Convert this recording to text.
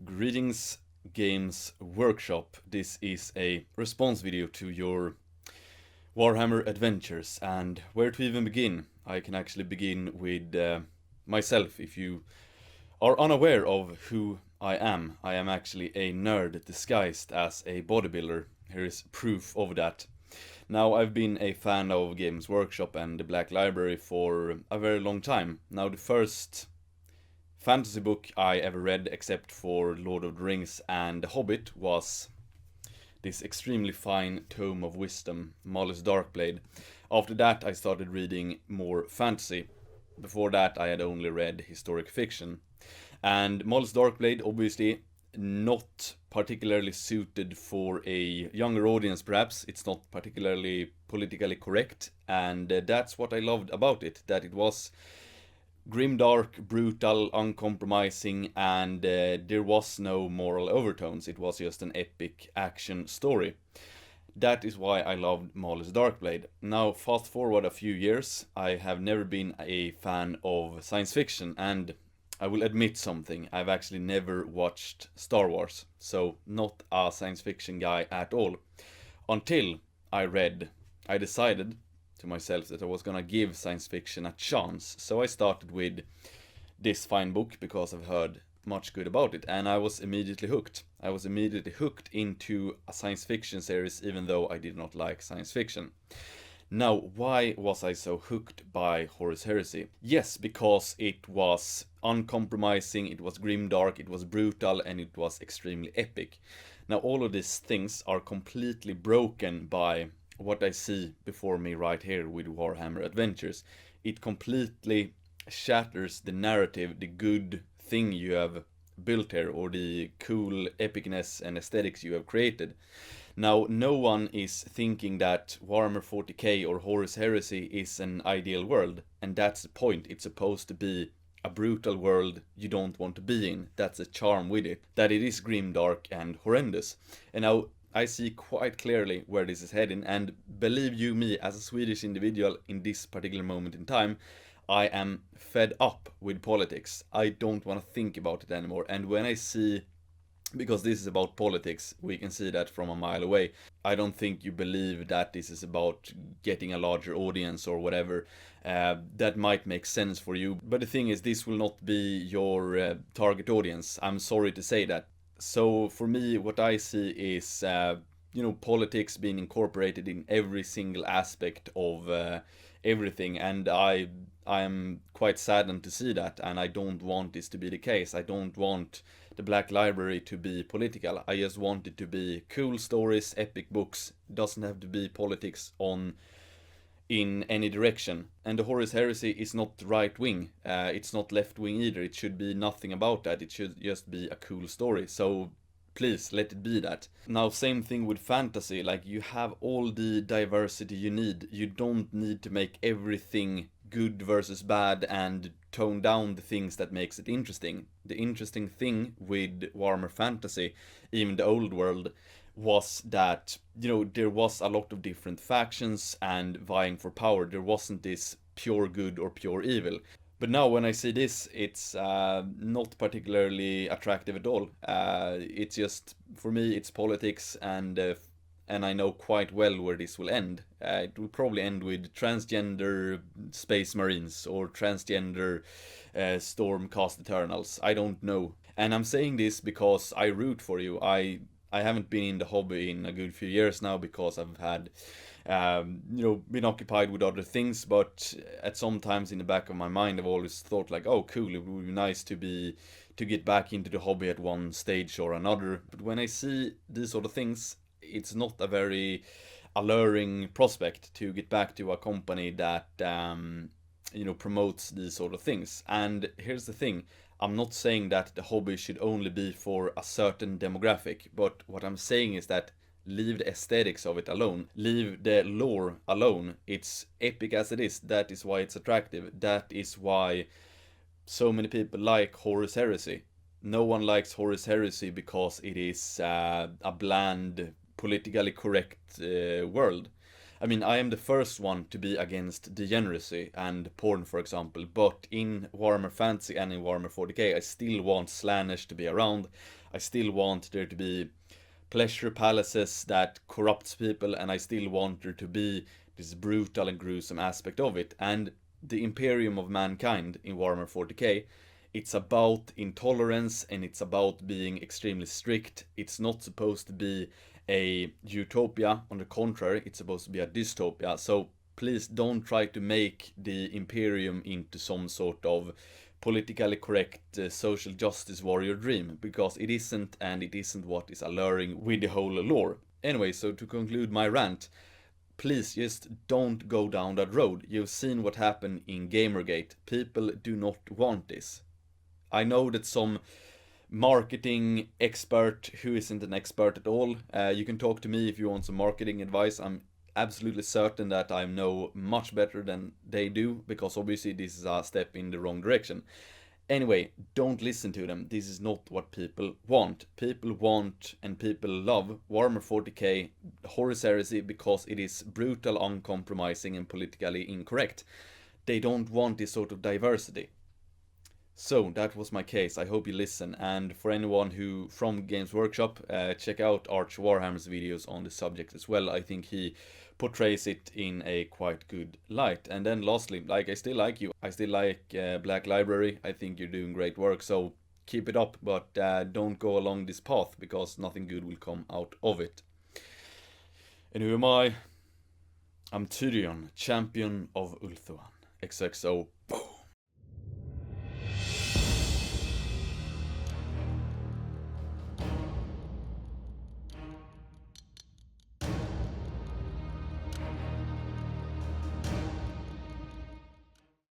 Greetings, Games Workshop. This is a response video to your Warhammer adventures, and where to even begin? I can actually begin with myself. If you are unaware of who I am actually a nerd disguised as a bodybuilder. Here is proof of that. Now, I've been a fan of Games Workshop and the Black Library for a very long time. Now, the first fantasy book I ever read, except for Lord of the Rings and The Hobbit, was this extremely fine tome of wisdom, Molly's Darkblade. After that, I started reading more fantasy. Before that, I had only read historic fiction. And Molly's Darkblade, obviously, not particularly suited for a younger audience, perhaps. It's not particularly politically correct, and that's what I loved about it, that it was grimdark, brutal, uncompromising, and there was no moral overtones. It was just an epic action story. That is why I loved Molly's Darkblade. Now, fast forward a few years, I have never been a fan of science fiction, and I will admit something. I've actually never watched Star Wars, so not a science fiction guy at all. Until I decided to myself that I was gonna give science fiction a chance. So I started with this fine book because I've heard much good about it, and I was immediately hooked. I was immediately hooked into a science fiction series, even though I did not like science fiction. Now, why was I so hooked by Horus Heresy? Yes, because it was uncompromising, it was grimdark, it was brutal, and it was extremely epic. Now, all of these things are completely broken by what I see before me right here with Warhammer Adventures. It completely shatters the narrative, the good thing you have built here, or the cool epicness and aesthetics you have created. Now, no one is thinking that Warhammer 40k or Horus Heresy is an ideal world, and that's the point. It's supposed to be a brutal world you don't want to be in. That's a charm with it, that it is grimdark and horrendous. And now I see quite clearly where this is heading, and believe you me, as a Swedish individual in this particular moment in time, I am fed up with politics. I don't want to think about it anymore. And when I see, because this is about politics, we can see that from a mile away. I don't think you believe that this is about getting a larger audience or whatever. That might make sense for you, but the thing is, this will not be your target audience. I'm sorry to say that. So for me, what I see is, politics being incorporated in every single aspect of everything, and I am quite saddened to see that, and I don't want this to be the case. I don't want the Black Library to be political. I just want it to be cool stories, epic books. It doesn't have to be politics in any direction. And the Horus Heresy is not right wing. It's not left wing either. It should be nothing about that. It should just be a cool story. So please let it be that. Now, same thing with fantasy. Like, you have all the diversity you need. You don't need to make everything good versus bad and tone down the things that makes it interesting. The interesting thing with Warhammer Fantasy, even the old world, was that, there was a lot of different factions and vying for power. There wasn't this pure good or pure evil. But now when I see this, it's not particularly attractive at all. It's just, for me, it's politics, and I know quite well where this will end. It will probably end with transgender space marines or transgender Stormcast Eternals. I don't know. And I'm saying this because I root for you. I haven't been in the hobby in a good few years now because I've had been occupied with other things, but at some times in the back of my mind I've always thought like, oh cool, it would be nice to get back into the hobby at one stage or another. But when I see these sort of things, it's not a very alluring prospect to get back to a company that promotes these sort of things. And here's the thing, I'm not saying that the hobby should only be for a certain demographic, but what I'm saying is that leave the aesthetics of it alone, leave the lore alone. It's epic as it is. That is why it's attractive. That is why so many people like Horus Heresy. No one likes Horus Heresy because it is a bland, politically correct world. I mean, I am the first one to be against degeneracy and porn, for example, but in Warhammer Fantasy and in Warhammer 40k, I still want Slanesh to be around. I still want there to be pleasure palaces that corrupts people, and I still want there to be this brutal and gruesome aspect of it. And the Imperium of Mankind in Warhammer 40k, it's about intolerance and it's about being extremely strict. It's not supposed to be a utopia. On the contrary, it's supposed to be a dystopia. So please don't try to make the Imperium into some sort of politically correct social justice warrior dream, because it isn't, and it isn't what is alluring with the whole lore. Anyway, so to conclude my rant, please just don't go down that road. You've seen what happened in Gamergate. People do not want this. I know that some marketing expert who isn't an expert at all, you can talk to me if you want some marketing advice. I'm absolutely certain that I know much better than they do, because obviously this is a step in the wrong direction. Anyway, don't listen to them. This is not what people want. People want and people love Warhammer 40k Horus Heresy because it is brutal, uncompromising, and politically incorrect. They don't want this sort of diversity. So that was my case. I hope you listen. And for anyone who from Games Workshop, check out Arch Warhammer's videos on the subject as well. I think he portrays it in a quite good light. And then lastly, like, I still like you. I still like Black Library. I think you're doing great work. So keep it up, but don't go along this path, because nothing good will come out of it. And who am I? I'm Tyrion, champion of Ulthuan. XXO.